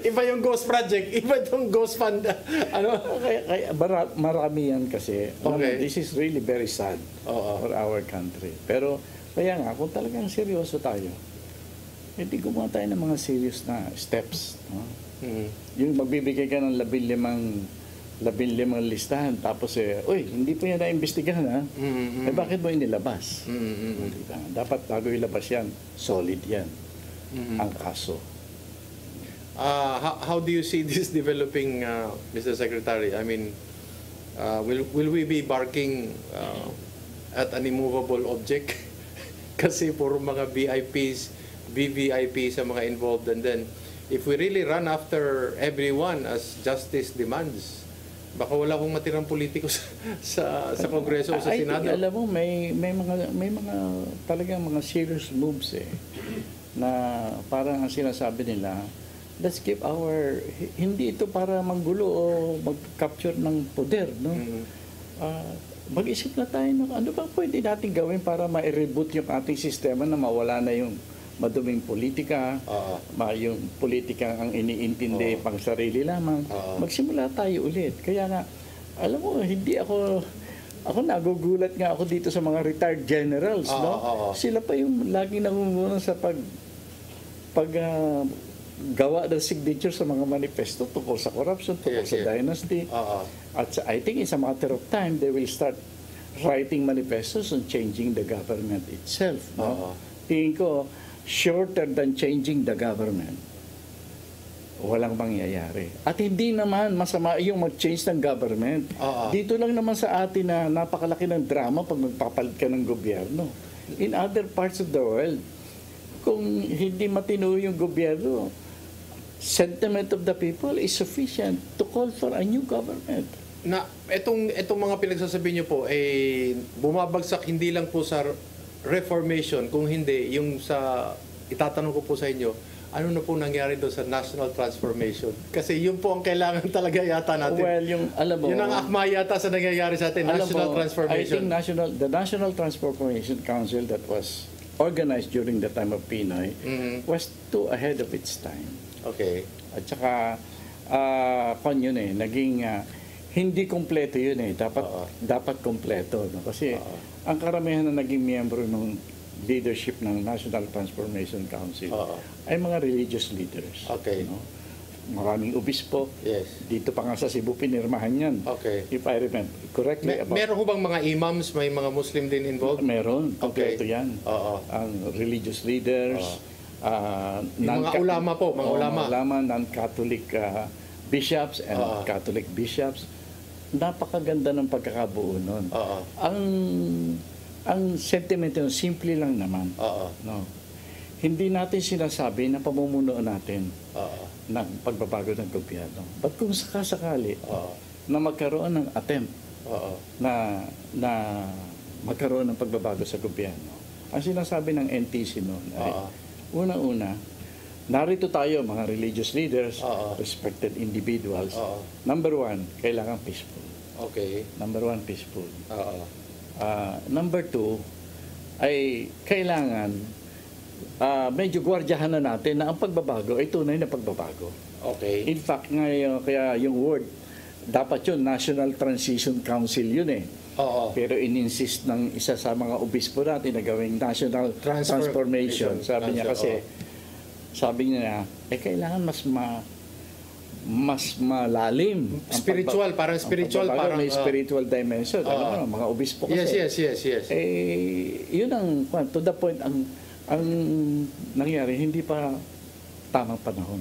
Iba yung ghost project, iba yung ghost fund. Kaya marami yan kasi. This is really very sad for our country. Pero kaya nga, kung talagang seryoso tayo, hindi gumawa tayo ng mga serious na steps. Yung magbibigay ka ng 15 15 listahan. Tapos, uy, hindi pa yan na-imbestigahan, ha? Bakit mo inilabas? Diba? Dapat bago ilabas yan, solid yan, ang kaso. How do you see this developing, Mr. Secretary? I mean, will we be barking at an immovable object? Kasi puro mga VIPs, VVIPs sa mga involved, and then if we really run after everyone as justice demands, baka wala akong matirang politiko sa Kongreso o sa Senado. I think, alam mo, may mga talagang mga serious moves na parang ang sinasabi nila, let's keep our, hindi ito para manggulo o mag-capture ng poder, no? Mag-isip na tayo ng ano ba pwede natin gawin para ma-reboot yung ating sistema na mawala na yung maduming politika, yung politika ang iniintindi pang sarili lamang. Magsimula tayo ulit. Kaya nga, alam mo, hindi ako nagugulat nga ako dito sa mga retired generals, no? Sila pa yung laging nangunguna sa gawa ng signature sa mga manifesto tungkol sa corruption, tungkol sa dynasty. At I think it's a matter of time they will start writing manifestos on changing the government itself. No? Tingin ko, shorter than changing the government, walang mangyayari. At hindi naman masama yung mag-change ng government. Dito lang naman sa atin na napakalaki ng drama pag magpapalit ka ng gobyerno. In other parts of the world, kung hindi matino yung gobyerno, sentiment of the people is sufficient to call for a new government. Na itong mga pinagsasabi niyo po bumabagsak hindi lang po sa reformation, kung hindi yung sa itatanong ko po sa inyo, ano na po nangyari doon sa national transformation? Kasi yun po ang kailangan talaga yata natin. Well, alam mo, yun ang akma yata sa nangyayari sa atin, national transformation. I think the National Transformation Council that was organized during the time of Pinoy was too ahead of its time. Okay. At saka, yun naging hindi kompleto yun dapat kompleto. No? Kasi ang karamihan na naging miyembro ng leadership ng National Transformation Council ay mga religious leaders. Okay. No? Maraming obispo. Yes. Dito pa nga sa Cebu pinirmahan yan. Okay. If I remember correctly. Meron ho bang mga imams, may mga Muslim din involved? Meron. Kompleto yan. Ang religious leaders, yung mga ulama po, mga ulama, non-Catholic bishops and Catholic bishops. Napakaganda ng pagkakabuo nun. Ang sentiment yun, simple lang naman. No? Hindi natin sinasabi na pamumunuan natin ng pagbabago ng gobyerno. But kung sakasakali na magkaroon ng attempt na magkaroon ng pagbabago sa gobyerno, ang sinasabi ng NTC noon ay, una-una, narito tayo mga religious leaders, respected individuals. Number one, kailangan peaceful. Okay. Number one, peaceful. Number two, ay kailangan medyo gwardyahan na natin na ang pagbabago ay tunay na pagbabago. Okay. In fact, ngayon, kaya yung word, dapat yun, National Transition Council yun Pero in-insist ng isa sa mga obispo natin na gawing National Transformation. Sabi niya kasi, kailangan mas malalim. Spiritual, parang spiritual. Parang may spiritual dimension. Alam mo, mga obispo kasi. Yes. Yun ang, to the point, ang nangyari, hindi pa tamang panahon.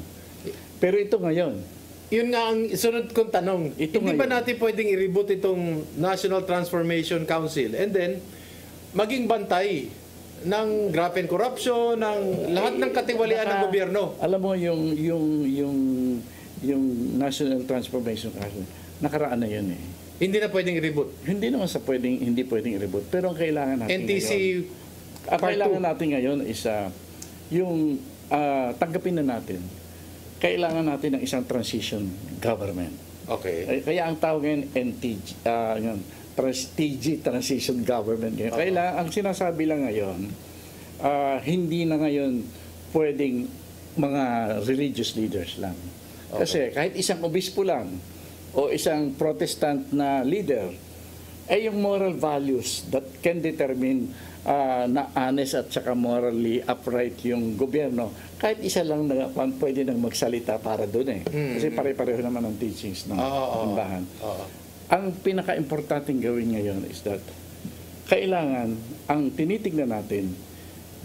Pero ito ngayon. Yun nga ang sunod kong tanong. Hindi ba natin pwedeng i-reboot itong National Transformation Council and then maging bantay ng graft and corruption, ng lahat ng katiwalian ng gobyerno? Alam mo, yung National Transformation Council, nakaraan na yun Hindi na pwedeng i-reboot? Hindi naman hindi pwedeng i-reboot. Pero ang kailangan natin NTC ngayon, ang kailangan natin ngayon is yung tanggapin na natin, kailangan natin ng isang transition government. Okay. Kaya ang tawag ngayon TG, transition government. Kailangan, ang sinasabi lang ngayon, hindi na ngayon pwedeng mga religious leaders lang. Kasi kahit isang obispo lang o isang Protestant na leader, ay yung moral values that can determine na honest at saka morally upright yung gobyerno. Kahit isa lang na pwede nang magsalita para doon eh. Kasi pare-pareho naman ang teachings ng simbahan. Ang pinaka-importanting gawin ngayon is that kailangan ang tinitingnan natin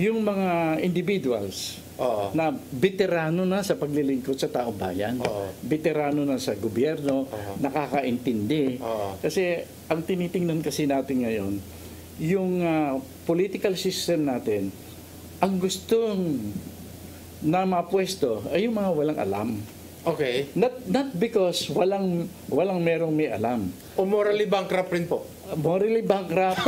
yung mga individuals na veterano na sa paglilingkod sa taong bayan, veterano na sa gobyerno, nakakaintindi. Kasi ang tinitingnan kasi natin ngayon, yung political system natin, ang gustong na mapwesto ay yung mga walang alam. Okay. Not because walang merong may alam. O morally bankrupt rin po. Morally bankrupt,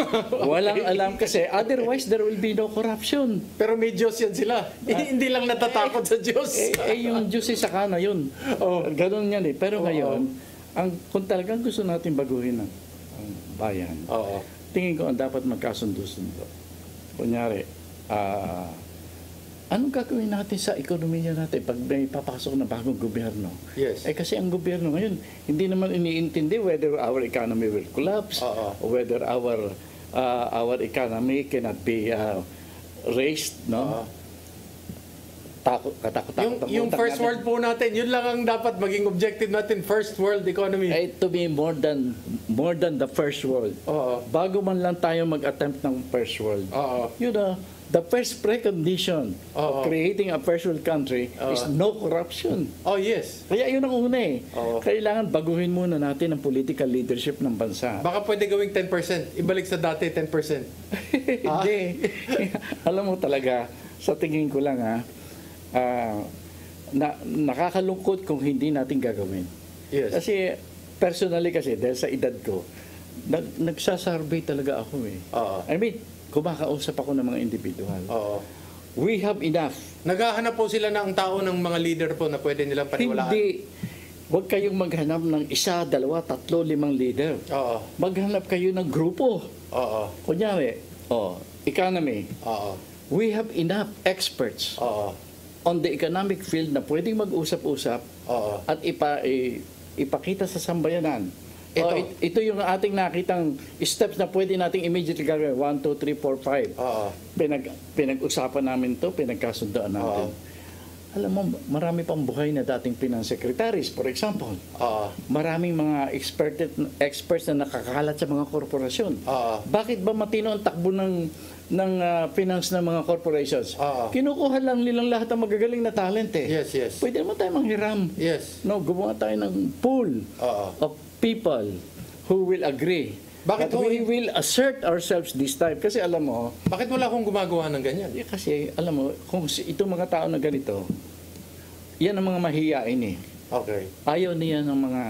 walang alam kasi otherwise there will be no corruption. Pero may Diyos yan sila. Hindi lang natatakot sa Diyos. Yung Diyos ay sakana yun. Ganun yan eh. Pero ngayon, kung talagang gusto natin baguhin ang bayan, tingin ko ang dapat magkasundo-sundo. Kunyari, anong gagawin natin sa ekonomiya natin pag may papasok na bagong gobyerno? Yes. Kasi ang gobyerno ngayon, hindi naman iniintindi whether our economy will collapse, or whether our economy cannot be raised, no? Yung first world po natin, yun lang ang dapat maging objective natin, first world economy. To be more than the first world. Bago man lang tayo mag-attempt ng first world. You know, the first precondition of creating a first world country is no corruption. Oh, yes. Kaya yun ang una eh. Kailangan baguhin muna natin ang political leadership ng bansa. Baka pwede gawing 10%. Ibalik sa dati, 10%. Hindi. Alam mo talaga, sa tingin ko lang nakakalungkot kung hindi natin gagawin. Yes. Kasi personally dahil sa edad ko, nagsasurvey talaga ako eh. I mean, kumakausap ako ng mga individual. We have enough. Naghahanap po sila ng tao ng mga leader po na pwede nilang paniwalaan. Hindi. Huwag kayong maghanap ng 1, 2, 3, 5 leader. Maghanap kayo ng grupo. Kunyari, economy. We have enough experts on the economic field na pwedeng mag-usap-usap at ipakita sa sambayanan. Ito yung ating nakitang steps na pwede nating immediately gagawin. 1, 2, 3, 4, 5. Pinag-usapan namin to, pinagkasundoan natin. Alam mo, marami pang buhay na dating finance secretaries, for example. Maraming mga experts na nakakalat sa mga korporasyon. Bakit ba matino ang takbo ng finance ng mga corporations? Kinukuha lang nilang lahat ng magagaling na talent eh. Yes. Pwede naman tayo manghiram. Yes. No, gumawa tayo ng pool of people who will agree. Bakit we will assert ourselves this time. Kasi alam mo... Bakit wala akong gumagawa ng ganyan? Kasi alam mo, kung itong mga tao na ganito, yan ang mga mahiyain eh. Okay. Ayaw niya ng mga...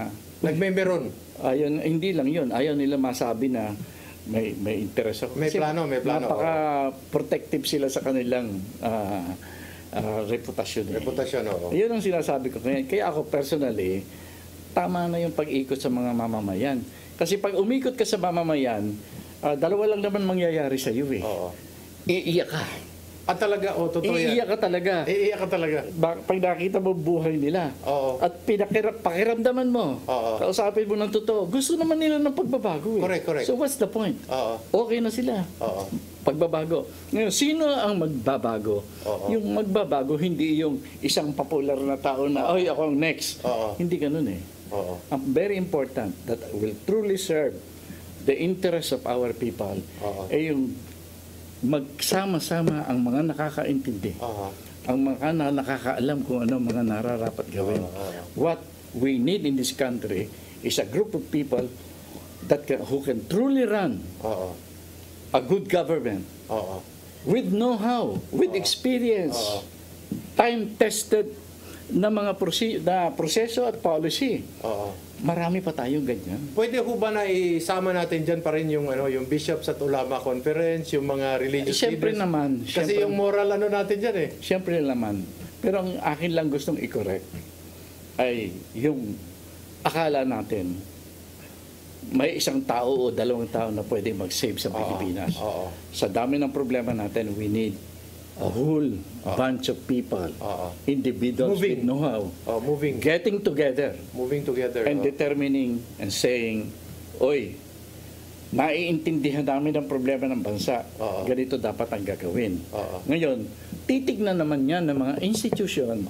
Nagmemeron. Hindi lang yun. Ayaw nila masabi na may interest ako. May plano. Napaka-protective sila sa kanilang reputasyon. Yun ang sinasabi ko. Kaya ako personally, tama na yung pag-ikot sa mga mamamayan. Kasi pag umikot ka sa mamamayan, dalawa lang naman mangyayari sa iyo eh. Iiyak ka. At talaga, totoo yan. Iiyak ka talaga. Iiyak ka talaga. Pag nakita mo buhay nila. At pakiramdaman mo. Kausapin mo ng totoo. Gusto naman nila ng pagbabago eh. Correct. So what's the point? Okay na sila. Pagbabago. Ngayon, sino ang magbabago? Yung magbabago, hindi yung isang popular na tao na, ay, ako ang next. Hindi ganun eh. Very important that will truly serve the interests of our people ay yung magsama-sama ang mga nakakaintindi, ang mga nakakaalam kung ano mga nararapat gawin. What we need in this country is a group of people who can truly run a good government with know-how, with experience, time-tested na mga proseso at policy. Marami pa tayong ganyan. Pwede ho ba na isama natin dyan pa rin yung bishops at ulama conference, yung mga religious Siyempre leaders? naman. Kasi yung moral natin dyan eh. Siyempre naman. Pero ang akin lang gustong i-correct ay yung akala natin may isang tao o 2 tao na pwede mag-save sa Pilipinas. Sa dami ng problema natin, we need a whole bunch of people, individuals with know-how, getting together, moving together, and determining and saying, oy, naiintindihan namin ang problema ng bansa. Ganito dapat ang gagawin. Ngayon, titignan naman yan ng mga institution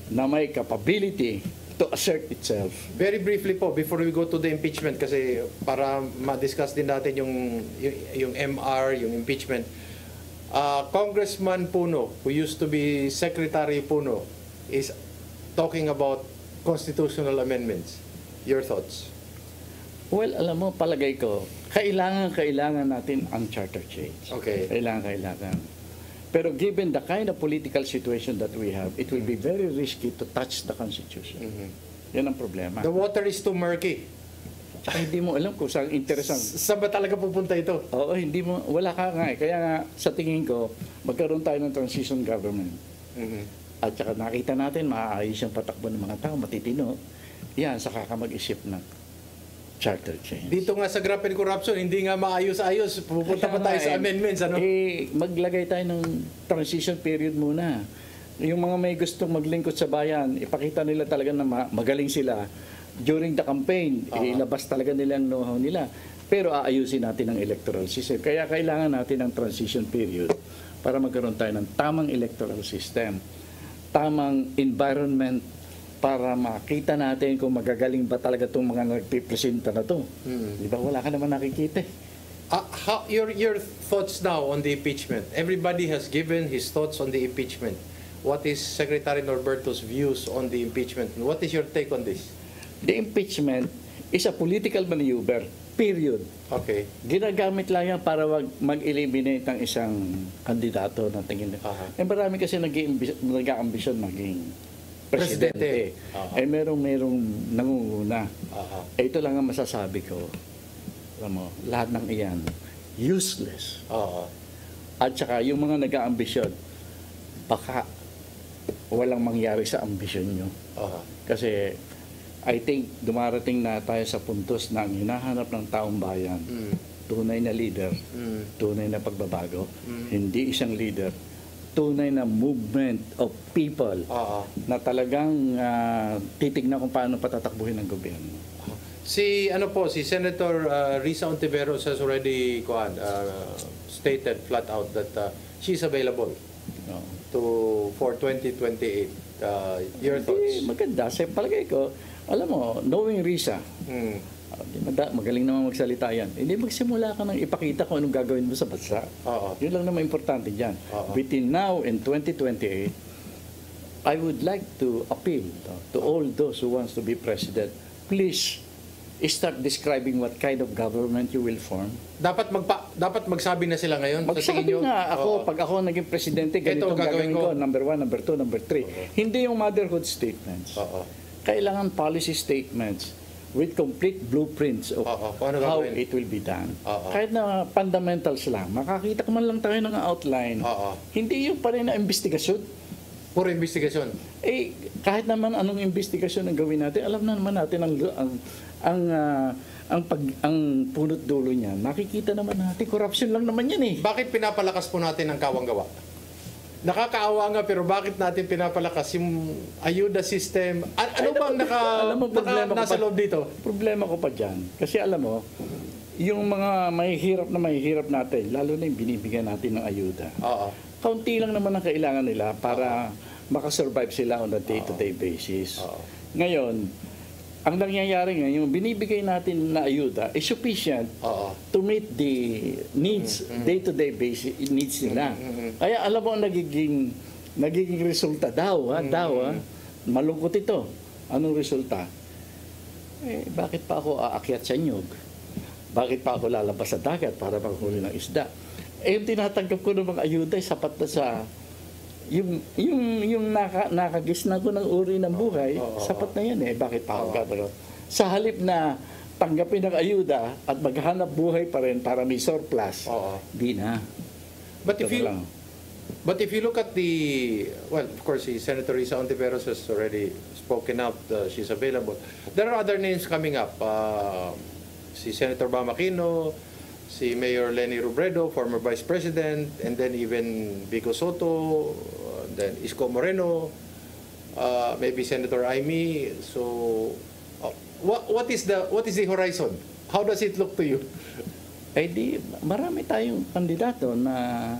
na may capability to assert itself. Very briefly po, before we go to the impeachment, kasi para ma-discuss din natin yung MR, yung impeachment, Congressman Puno, who used to be Secretary Puno, is talking about constitutional amendments. Your thoughts? Well, alam mo, palagay ko, kailangan natin ang charter change. Okay. Kailangan. Pero given the kind of political situation that we have, it will be very risky to touch the Constitution. Yan ang problema. The water is too murky. Hindi mo alam kung saan interesang. Saan ba talaga pupunta ito? Oo, wala ka nga. Kaya nga, sa tingin ko, magkaroon tayo ng transition government. At saka nakita natin, maayos yung patakbo ng mga tao, matitino. Yan, saka ka mag-isip ng charter change. Dito nga sa graft and corruption, hindi nga maayos-ayos. Pupunta pa tayo sa amendments, ano? Maglagay tayo ng transition period muna. Yung mga may gustong maglingkod sa bayan, ipakita nila talaga na magaling sila. During the campaign, ilabas talaga nila ang know-how nila. Pero aayusin natin ang electoral system. Kaya kailangan natin ng transition period para magkaroon tayo ng tamang electoral system, tamang environment, para makita natin kung magagaling ba talaga itong mga nagpipresenta na to. Di ba? Wala ka naman nakikita. Your thoughts now on the impeachment? Everybody has given his thoughts on the impeachment. What is Secretary Norberto's views on the impeachment? What is your take on this? The impeachment is a political maneuver, period. Okay. Ginagamit lang yan para mag-eliminate ng isang kandidato na tingin. Marami kasi nag-ambisyon maging presidente. Merong nangunguna. Ito lang ang masasabi ko. Alam mo, lahat ng iyan, useless. At saka yung mga nag-aambisyon, baka walang mangyari sa ambisyon nyo. Kasi I think dumarating na tayo sa puntos na ang hinahanap ng taong bayan, tunay na leader, tunay na pagbabago, hindi isang leader, tunay na movement of people na talagang titignan kung paano patatakbuhin ng gobyerno. Si Senator Risa Ontiveros has already stated flat out that she's available for 2028. Your thoughts? Maganda. Sa palagay ko, alam mo, knowing Risa, magaling naman magsalita yan. Hindi magsimula ka nang ipakita kung anong gagawin mo sa bansa. Yun lang naman importante dyan. Between now and 2028, I would like to appeal to all those who wants to be president. Please, start describing what kind of government you will form. Dapat magsabi na sila ngayon. Magsabi nga ako, pag ako naging presidente, ganito gagawin ko. Number 1, number 2, number 3. Hindi yung motherhood statements. Kailangan policy statements with complete blueprints of how it will be done. Kahit na fundamentals lang, makakita man lang tayo ng outline. Hindi yung pa rin na investigasyon. Puro investigasyon. Kahit naman anong investigasyon ang gawin natin, alam na naman natin ang punot dulo niya. Nakikita naman natin, corruption lang naman yan . Bakit pinapalakas po natin ang kawang-gawa? Nakakaawa nga, pero bakit natin pinapalakas yung ayuda system? Ano bang nasa loob dito? Problema ko pa dyan. Kasi alam mo, yung mga mahihirap natin, lalo na yung binibigyan natin ng ayuda, kaunti lang naman ang kailangan nila para makasurvive sila on a day-to-day basis. Ngayon, ang nangyayari ngayon, yung binibigay natin na ayuda is sufficient to meet the needs, day-to-day basis needs nila. Kaya alam mo, nagiging resulta malungkot ito. Anong resulta? Bakit pa ako aakyat sa nyug? Bakit pa ako lalabas sa dagat para maghuli ng isda? Yung tinatanggap ko ng mga ayuda, sapat na sa yung nakagisna ko ng uri ng buhay, sapat na yan . Bakit pa ako gagawin? Sa halip na tanggapin ng ayuda at maghanap buhay pa rin para may surplus, di na. But if you look at of course, Senator Risa Ontiveros has already spoken up. She's available. There are other names coming up. Si Senator Bam Aquino, si Mayor Leni Robredo, former Vice President, and then even Vico Soto, then Isko Moreno, maybe Senator Aimee. So, what is the horizon? How does it look to you? eh di marami tayong kandidato na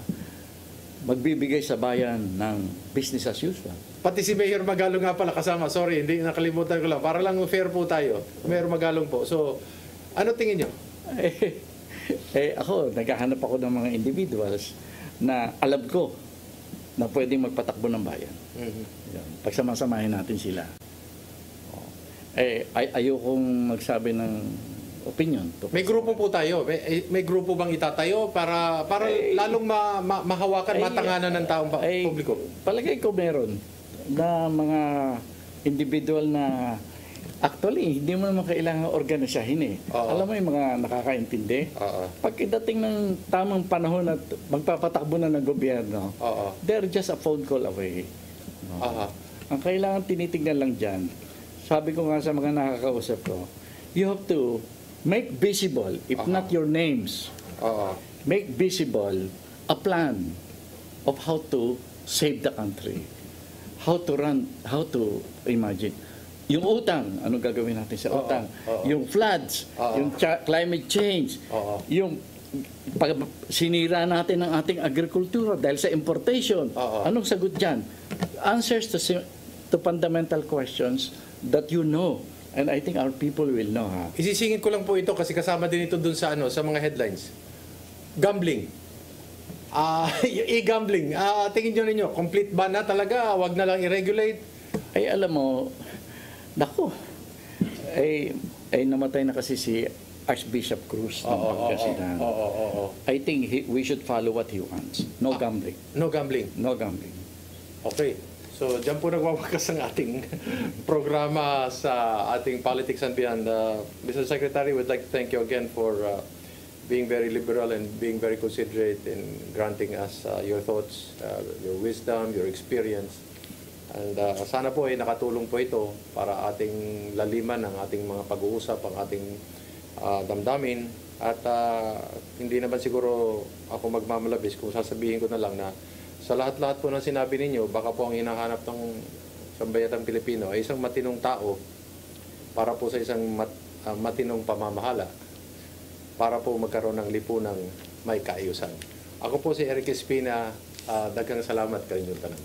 magbibigay sa bayan ng business as usual. Pati si Mayor Magalong nga pala kasama. Sorry, hindi nakalimutan ko lang. Para lang fair po tayo. Mayor Magalong po. So, ano tingin nyo? Ako, naghahanap ako ng mga individuals na alam ko na pwedeng magpatakbo ng bayan. Pagsamasamahin natin sila. Ayokong magsabi ng opinion. May grupo po tayo. May grupo bang itatayo para lalong mahawakan, matanganan ng taong publiko? Palagay ko meron na mga individual na actually, hindi mo naman kailangan organisahin eh. Alam mo yung mga nakakaintindi? Pagdating ng tamang panahon at magpapatakbo na ng gobyerno, they're just a phone call away. Ang kailangan tinitingnan lang dyan, sabi ko nga sa mga nakakausap ko, you have to make visible, if not your names, make visible a plan of how to save the country. How to imagine. Yung utang, ano gagawin natin sa utang? Yung floods, yung climate change, yung sinira natin ang ating agrikultura dahil sa importation. Anong sagot dyan? Answers to fundamental questions that you know. And I think our people will know. Isisingin ko lang po ito kasi kasama din ito dun sa mga headlines. Gambling. E-gambling. Tingin nyo ninyo, complete ban na talaga? Wag na lang i-regulate? Ay, alam mo, naku, namatay na kasi si Archbishop Cruz ng Pangasinan. I think we should follow what he wants. No gambling. No gambling? No gambling. Okay. So, dyan po nagwawakas ang ating programa sa ating Politics and Beyond. Mr. Secretary, we'd like to thank you again for being very liberal and being very considerate in granting us your thoughts, your wisdom, your experience. And sana po ay nakatulong po ito para ating laliman ang ating mga pag-uusap, ang ating damdamin. At hindi naman siguro ako magmamalabis kung sasabihin ko na lang na sa lahat-lahat po ng sinabi ninyo, baka po ang hinahanap ng sambayatang Pilipino ay isang matinong tao para po sa isang matinong pamamahala para po magkaroon ng lipunang may kaayusan. Ako po si Eric Espina. Daghang salamat kaninyong tanan.